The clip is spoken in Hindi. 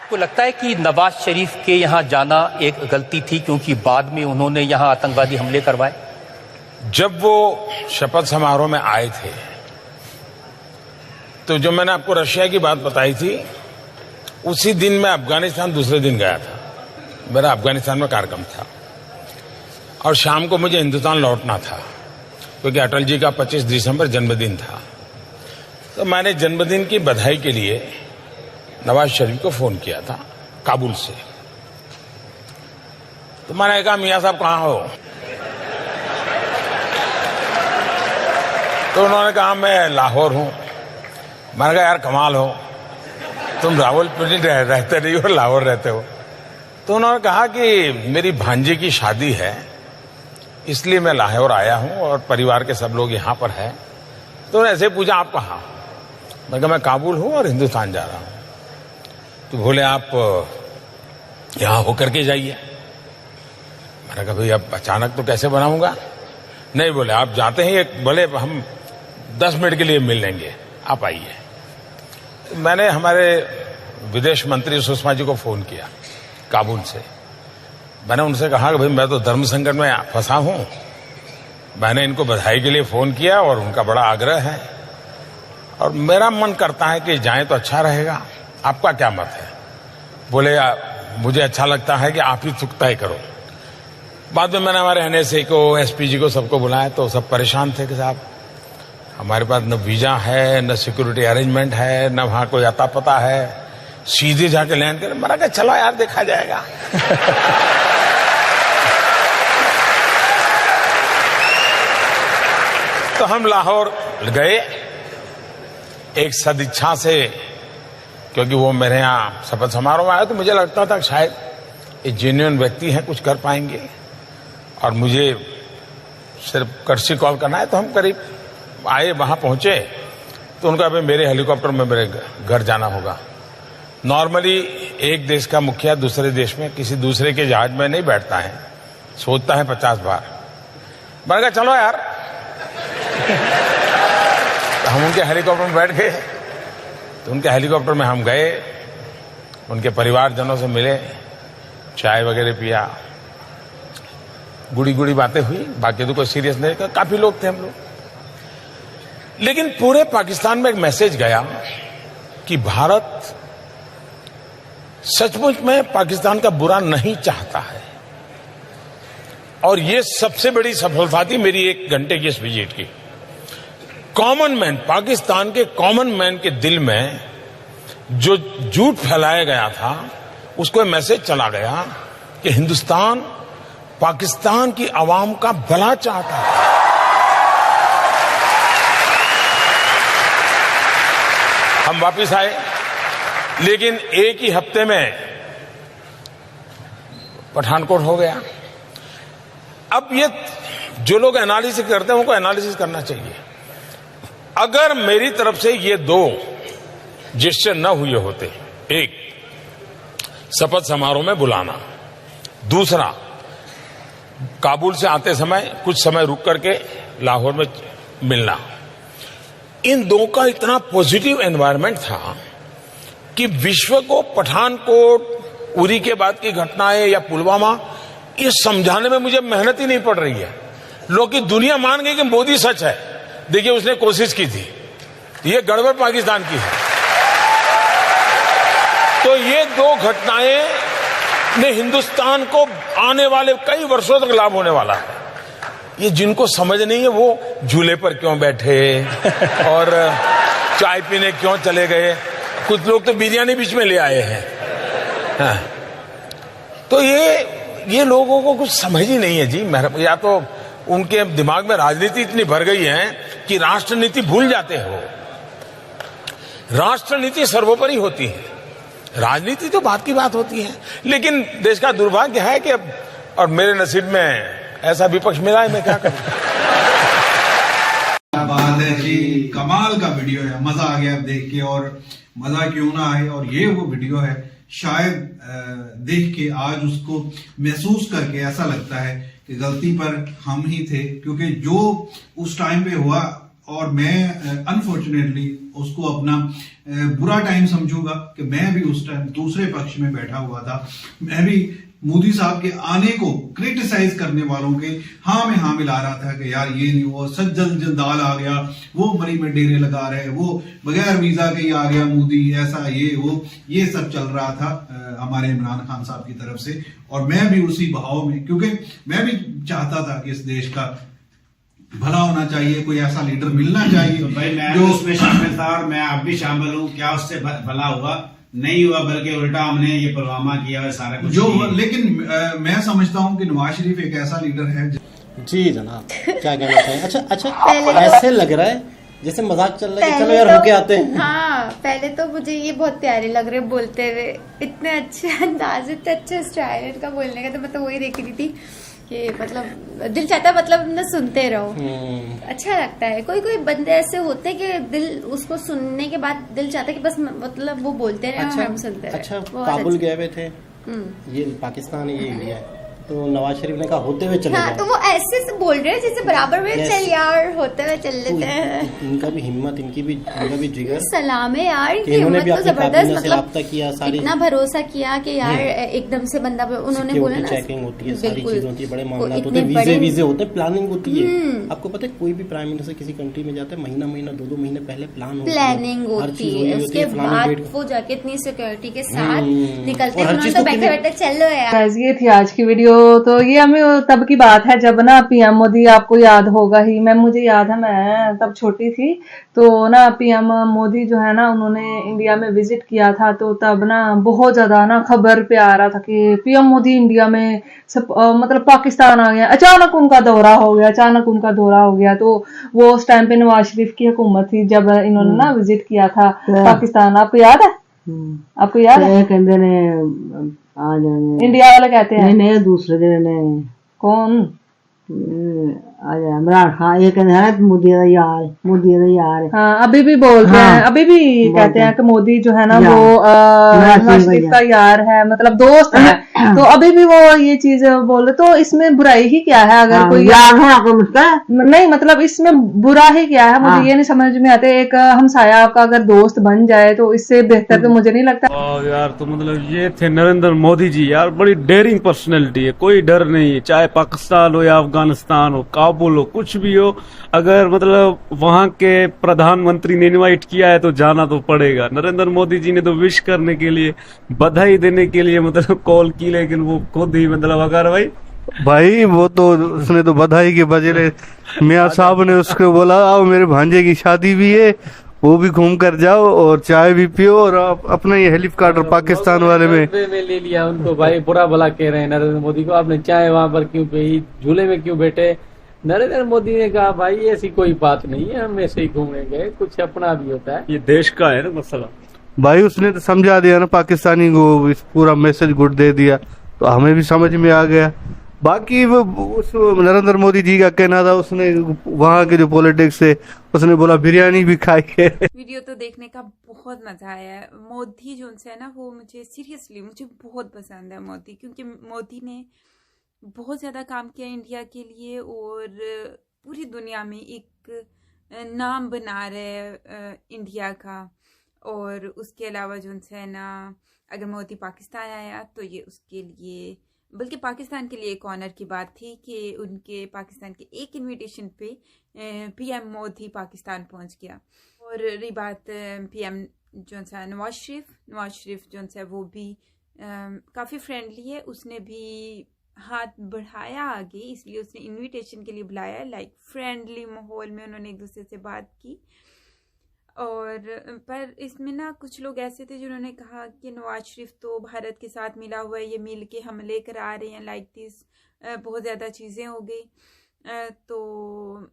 आपको लगता है कि नवाज शरीफ के यहाँ जाना एक गलती थी क्योंकि बाद में उन्होंने यहाँ आतंकवादी हमले करवाए? जब वो शपथ समारोह में आए थे तो जो मैंने आपको रशिया की बात बताई थी, उसी दिन मैं अफगानिस्तान दूसरे दिन गया था। मेरा अफगानिस्तान में कार्यक्रम था और शाम को मुझे हिंदुस्तान लौटना था क्योंकि अटल जी का 25 दिसंबर जन्मदिन था। तो मैंने जन्मदिन की बधाई के लिए नवाज शरीफ को फोन किया था काबुल से। तो मैंने कहा, मियां साहब कहाँ हो? तो उन्होंने कहा, मैं लाहौर हूं। मैंने कहा, यार कमाल हो, तुम रावलपिंडी रहते नहीं हो, लाहौर रहते हो। तो उन्होंने कहा कि मेरी भांजी की शादी है, इसलिए मैं लाहौर आया हूं और परिवार के सब लोग यहां पर है। तो ऐसे पूछा, आप कहाँ? मैं कहा, मैं काबुल हूं और हिंदुस्तान जा रहा हूं। तो बोले, आप यहां होकर के जाइए। मैंने कहा, भाई अब अचानक तो कैसे बनाऊंगा? नहीं, बोले आप जाते हैं, बोले हम 10 मिनट के लिए मिल लेंगे, आप आइए। तो मैंने हमारे विदेश मंत्री सुषमा जी को फोन किया काबुल से। मैंने उनसे कहा कि भाई मैं तो धर्म संकट में फंसा हूं। मैंने इनको बधाई के लिए फोन किया और उनका बड़ा आग्रह है और मेरा मन करता है कि जाएं तो अच्छा रहेगा। आपका क्या मत है? बोले, मुझे अच्छा लगता है कि आप ही तय करो। बाद में मैंने हमारे NSA को, SPG को, सबको बुलाया तो सब परेशान थे कि साहब हमारे पास न वीजा है, न सिक्योरिटी अरेंजमेंट है, न वहां कोई अता पता है, सीधे जाके लैंड कर। मैंने कहा, चलो यार देखा जाएगा। तो हम लाहौर गए एक सदिच्छा से, क्योंकि वो मेरे यहाँ शपथ समारोह में आया तो मुझे लगता था कि शायद ये जेन्युइन व्यक्ति हैं, कुछ कर पाएंगे और मुझे सिर्फ कर्सी कॉल करना है। तो हम करीब आए, वहां पहुंचे तो उनका भाई मेरे हेलीकॉप्टर में मेरे घर जाना होगा। नॉर्मली एक देश का मुखिया दूसरे देश में किसी दूसरे के जहाज में नहीं बैठता है, सोचता है 50 बार। मैंने कहा, चलो यार। तो हम उनके हेलीकॉप्टर में बैठ गए। तो उनके हेलीकॉप्टर में हम गए, उनके परिवारजनों से मिले, चाय वगैरह पिया, गुड़ी गुड़ी बातें हुई। बाकी तो कोई सीरियस नहीं था, काफी लोग थे हम लोग। लेकिन पूरे पाकिस्तान में एक मैसेज गया कि भारत सचमुच में पाकिस्तान का बुरा नहीं चाहता है और ये सबसे बड़ी सफलता थी मेरी 1 घंटे की इस विजिट की। कॉमन मैन, पाकिस्तान के कॉमन मैन के दिल में जो झूठ फैलाया गया था, उसको मैसेज चला गया कि हिंदुस्तान पाकिस्तान की आवाम का भला चाहता है। हम वापिस आए, लेकिन एक ही हफ्ते में पठानकोट हो गया। अब ये जो लोग एनालिसिस करते हैं उनको एनालिसिस करना चाहिए। अगर मेरी तरफ से ये 2 जेस्चर न हुए होते, एक शपथ समारोह में बुलाना, दूसरा काबुल से आते समय कुछ समय रुक करके लाहौर में मिलना, इन 2 का इतना पॉजिटिव एनवायरनमेंट था कि विश्व को पठानकोट, उरी के बाद की घटनाएं या पुलवामा, ये समझाने में मुझे मेहनत ही नहीं पड़ रही है। लोग की दुनिया मान गई कि मोदी सच है। देखिए, उसने कोशिश की थी, ये गड़बड़ पाकिस्तान की है। तो ये 2 घटनाएं ने हिंदुस्तान को आने वाले कई वर्षों तक लाभ होने वाला है। ये जिनको समझ नहीं है वो झूले पर क्यों बैठे और चाय पीने क्यों चले गए। कुछ लोग तो बिरयानी बीच में ले आए हैं। हाँ। तो ये लोगों को कुछ समझ ही नहीं है जी। या तो उनके दिमाग में राजनीति इतनी भर गई है कि राष्ट्रनीति भूल जाते हो। राष्ट्रनीति सर्वोपरि होती है, राजनीति तो बात की बात होती है। लेकिन देश का दुर्भाग्य है कि अब, और मेरे नसीब में ऐसा विपक्ष मिला है, मैं क्या करूं। क्या बात है जी, कमाल का वीडियो है, मजा आ गया देख के। और मजा क्यों ना आए, और ये वो वीडियो है शायद देख के आज उसको महसूस करके ऐसा लगता है कि गलती पर हम ही थे, क्योंकि जो उस टाइम पे हुआ और मैं अनफॉर्चुनेटली उसको अपना बुरा टाइम समझूंगा कि मैं भी उस टाइम दूसरे पक्ष में बैठा हुआ था। मैं भी मोदी साहब के आने को क्रिटिसाइज करने वालों के हाँ में हाँ मिला रहा था कि यार ये नहीं हुआ, सज्जन जंदाल आ गया, वो मरी में डेरे लगा रहे, वो बगैर वीजा के ही आ गया मोदी, ऐसा ये वो, ये सब चल रहा था हमारे इमरान खान साहब की तरफ से। और मैं भी उसी बहाव में, क्योंकि मैं भी चाहता था कि इस देश का भला होना चाहिए, कोई ऐसा लीडर मिलना चाहिए। तो भाई मैं जो उसमें शामिल था और मैं अब भी शामिल हूँ। क्या उससे भला हुआ? नहीं हुआ, बल्कि उल्टा हमने ये पुलवामा किया और सारा कुछ जो लेकिन मैं समझता हूँ कि नवाज शरीफ एक ऐसा लीडर है। जी जनाब, क्या कहना चाहिए? अच्छा ऐसे लग रहा है जैसे मजाक चल रहा है कि चलो यार होके आते हैं। हाँ, पहले तो मुझे ये बहुत प्यारे लग रहे बोलते हुए, इतने अच्छे अंदाज, इतने अच्छे स्टाइल इनका बोलने का। तो मैं तो वही देख रही थी कि मतलब दिल चाहता मतलब न सुनते रहो, अच्छा लगता है। कोई कोई बंदे ऐसे होते हैं कि दिल उसको सुनने के बाद दिल चाहता है कि बस मतलब वो बोलते रहे और हम सुनते रहे। अच्छा, काबुल गए हुए थे, ये पाकिस्तान है, ये इंडिया है, तो नवाज शरीफ ने कहा होते हुए चले हाँ, तो वो ऐसे से बोल रहे हैं जैसे बराबर में चल यार, होते हुए चल लेते हैं। इनका भी हिम्मत, इनका भी जिगर, सलाम है यार, इन्होंने भी तो जबरदस्त, मतलब किया, सारी इतना भरोसा किया कि यार एकदम से बंदा, उन्होंने बोला ना चेकिंग होती है, सारी चीज होती है, बड़े मामला होते हैं, वीजे होते हैं, प्लानिंग होती है। आपको पता है कोई भी प्राइम मिनिस्टर किसी कंट्री में जाता है, महीना 2 महीने पहले प्लानिंग होती है, उसके बाद वो जाके इतनी सिक्योरिटी के साथ निकलते हैं। उन्होंने तो बैठे बैठे चलो यार। ये थी आज की वीडियो। तो ये हमें तब की बात है जब ना पीएम मोदी, आपको याद होगा ही, मुझे याद है, मैं तब छोटी थी, तो ना पीएम मोदी जो है ना उन्होंने इंडिया में विजिट किया था। तो तब ना बहुत ज्यादा ना खबर पे आ रहा था कि पीएम मोदी इंडिया में मतलब पाकिस्तान आ गया, अचानक उनका दौरा हो गया। तो वो उस टाइम पे नवाज शरीफ की हुकूमत थी जब इन्होंने ना विजिट किया था पाकिस्तान, आपको याद है? आपको याद है? कहते ने आ जाने, इंडिया वाले कहते हैं, नहीं दूसरे दिन ने कौन इमरान खान, ये कहते हैं मोदी का यार। हाँ, अभी भी बोलते हैं, अभी भी कहते हैं कि मोदी जो है ना वो नवाज शरीफ का यार है, मतलब दोस्त है। तो अभी भी वो ये चीज बोल रहे, तो इसमें बुराई ही क्या है? अगर कोई यार होना को नहीं, मतलब इसमें बुरा ही क्या है? मुझे ये नहीं समझ में आता। एक हमसाया आपका अगर दोस्त बन जाए तो इससे बेहतर तो मुझे नहीं लगता। यार तो मतलब ये थे नरेंद्र मोदी जी, यार बड़ी डेयरिंग पर्सनैलिटी है, कोई डर नहीं, चाहे पाकिस्तान हो या अफगानिस्तान हो, काबुल हो, कुछ भी हो, अगर मतलब वहाँ के प्रधानमंत्री ने इनवाइट किया है तो जाना तो पड़ेगा। नरेंद्र मोदी जी ने तो विश करने के लिए, बधाई देने के लिए मतलब कॉल की, लेकिन वो खुद ही मतलब अगर भाई वो तो उसने तो बधाई के बजाय मियाँ साहब ने उसको बोला आओ मेरे भांजे की शादी भी है, वो भी घूम कर जाओ और चाय भी पियो, और अपना ये हेलीकॉप्टर पाकिस्तान वाले में ले लिया उनको। भाई बुरा भला कह रहे हैं नरेंद्र मोदी को, आपने चाय वहाँ पर क्यों पी, झूले में क्यों बैठे? नरेंद्र मोदी ने कहा भाई ऐसी कोई बात नहीं है, हम ऐसे ही घूमेंगे, कुछ अपना भी होता है, ये देश का है ना मसला। भाई उसने तो समझा दिया ना पाकिस्तानी को, पूरा मैसेज गुड दे दिया, तो हमें भी समझ में आ गया। बाकी वो उस नरेंद्र मोदी जी का कहना था, उसने वहाँ के जो पॉलिटिक्स है, उसने बोला बिरयानी भी खाई है। वीडियो तो देखने का बहुत मजा आया है। मोदी जो है ना, वो मुझे सीरियसली मुझे बहुत पसंद है मोदी, क्योंकि मोदी ने बहुत ज़्यादा काम किया इंडिया के लिए और पूरी दुनिया में एक नाम बना रहे इंडिया का। और उसके अलावा जो है ना, अगर मोदी पाकिस्तान आया तो ये उसके लिए, बल्कि पाकिस्तान के लिए एक ऑनर की बात थी कि उनके पाकिस्तान के एक इनविटेशन पे पीएम मोदी पाकिस्तान पहुंच गया। और रही बात पीएम जो है नवाज शरीफ जो है वो भी काफ़ी फ्रेंडली है, उसने भी हाथ बढ़ाया आगे, इसलिए उसने इनविटेशन के लिए बुलाया। लाइक फ्रेंडली माहौल में उन्होंने एक दूसरे से बात की। और पर इसमें ना कुछ लोग ऐसे थे जिन्होंने कहा कि नवाज शरीफ तो भारत के साथ मिला हुआ है, ये मिल के हमले करा रहे हैं, लाइक दिस बहुत ज़्यादा चीज़ें हो गई। तो